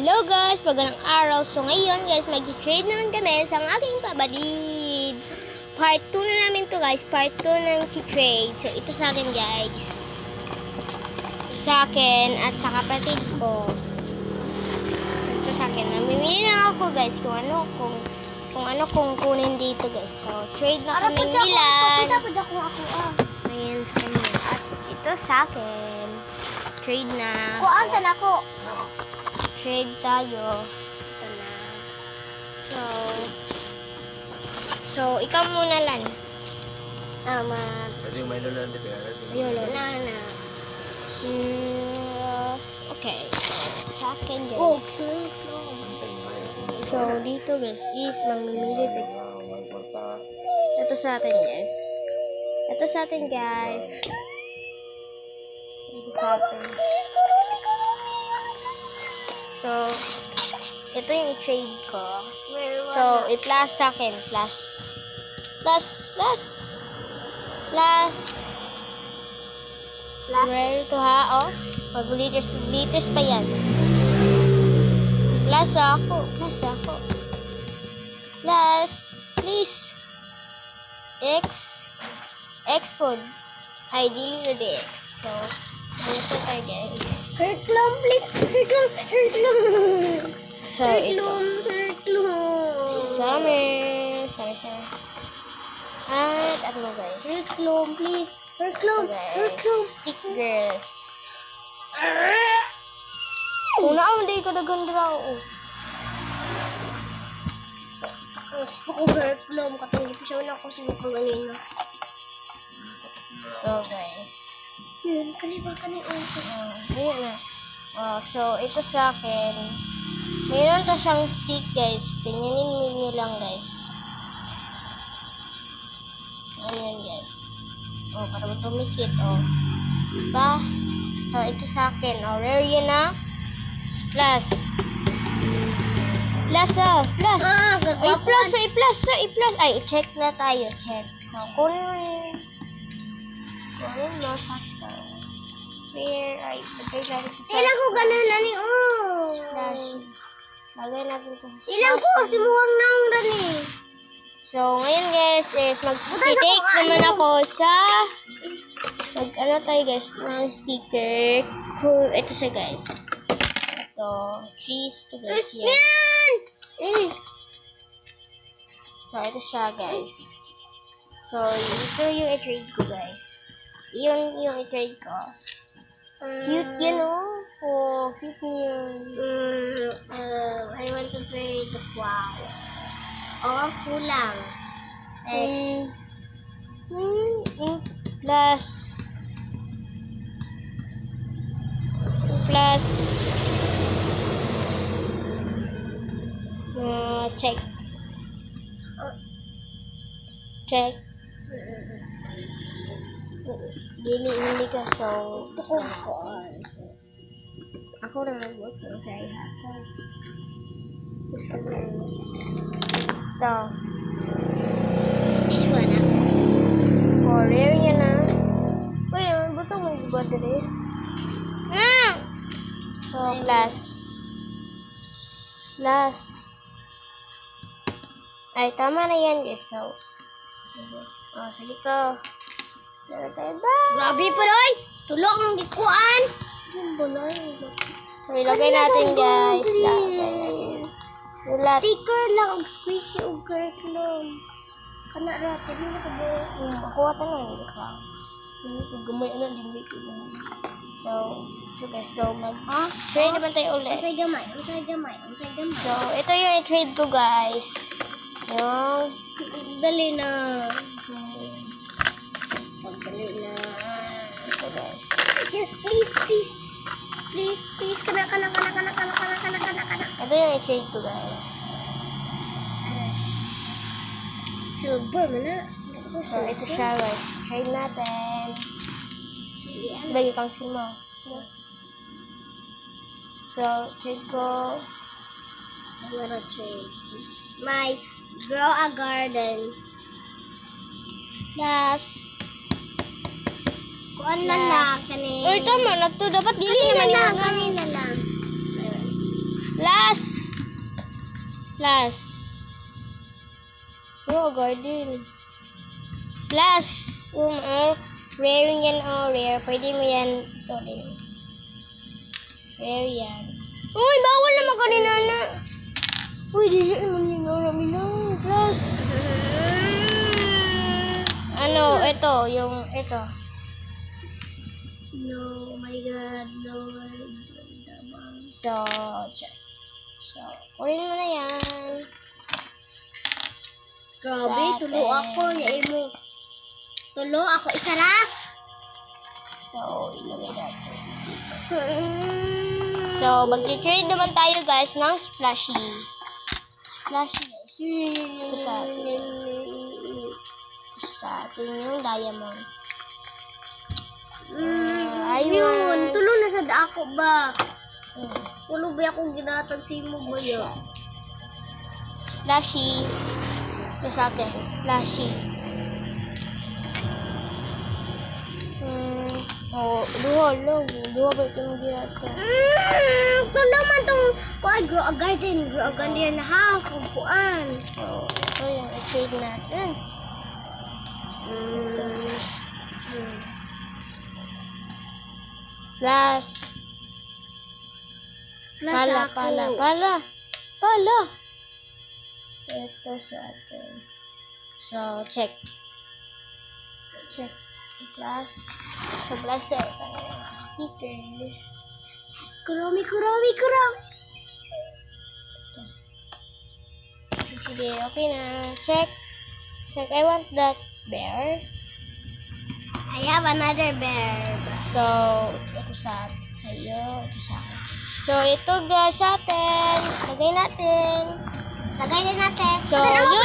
Hello guys, magandang araw. So ngayon guys, mag-trade naman kami sa aking kapatid. Part 2 na namin to guys, part 2 ng trade. So ito sa akin guys. Sa akin at sa kapatid ko. Ito sa akin. Mamimili na ako guys kung ano kung kunin dito guys. So trade na kami nilan. Ayan sa kanya. At ito sa akin. Trade na. Kuan sa nako. Trade tayo. Ito na. So ikaw muna lang. Pwede yung may lulan dito. Ayun, na. Okay. Sa akin guys. So dito guys is mamimili tayo. Ito sa atin guys. Ito sa atin guys. Ito sa atin. So, ito yung i-trade ko. So, i-plus sa akin. Plus. Rare to ha, oh. Mag-liters pa yan. Plus ako. Plus, please. X pod. Ay, dili na di X. So, ito tayo guys. Herklum, please. Herklum. So, ito. Summer. At ano guys? Herklum, please. Herklum. Stickers. Kung hindi ko nagandra ako. Gusto ko herklum. Katulad siya na ako sa mga ganina. Ito guys. Yun, kanina. Ayun na. So, ito sa akin. Mayroon to siyang stick guys. Tingnan nyo lang guys. Ayan guys. Para matumikit. Diba? So, ito sa akin. Rare yan na. Plus. I-plus. Ay, check na tayo. Check. So, kung mo sakto. Where ay lagay natin ito sa Ilang ko ganun na ni splash. Lagay natin ito sa splash. Ilang ko simuwang nang rani. So ngayon guys is mag-take naman ako sa ano tayo guys ng sticker. Ito siya guys. Ito cheese to guys yan. So ito siya guys. So ito yung i-trade ko guys. Yung i-trade ko. Cute yun, oh. Cute yun. I want to trade. Wow. Kulang. X. Plus. Check. Hindi ka so ako na nag-work ng sa ihatag. Ito. This one, Rare yan na. Uy, buto mo yung battery. So, plus. Ay, tama na yan guys. So, sige to. Grabe pa doy. Tulok ang gikuan. So, ilagay natin guys. Sticker lang og squishy og curriculum. Kana ra tini na kabo. Makuha ta na hindi ka. Gumay ano hindi ko. So guys, trade naman tayo ulit. Unsay gamay. So, ito yung i-trade ko guys. Yung Dali na. ito guys. Please. Kana. Ito yung i-trade ko guys. Silver mo na. So, ito siya guys. Trade natin. Bagi kang skin mo. So, trade ko. I'm gonna trade this. My grow a garden. Kuan na lang kani. Uy, tama na to. Dapat dili naman yung kanina lang. Last! Plus. Oh, garden. Plus. Rare yan, rare. Pwede mo yan. Ito din. Rare yan. Uy, bawal naman ka ni Nana. Uy, di siya naman yung Nana bilang. Plus. Ano, ito. No, my God, Lord. So, check. So, kunin mo na yan. Grabe, Sa tulo atin. ako. Yay mo. Tulo ako, isa na. So, ilagay natin. So, mag-trade naman tayo guys ng splashy. Splashy guys. Ito sa atin. Ito sa atin yung diamond. Yun, tulo na sa ako ba? Hmm. Tulo ba akong ginatag sa imo ba yun? Splashy. Ito sa akin. Splashy. Duha lang. Duha ba itong ginatag? Tulo man tong kuan, grow a garden na half of kuan. So, ito yung i-trade natin. Plus. Pala. Ito sa atin. So, check. Plus. So, plus sticker. Kurami. Sige, okay na. Check. I want that bear. I have another bear. So, ito sa iyo, ito sa akin. So, ito guys sa atin. Lagay natin. Lagay din natin. So, yun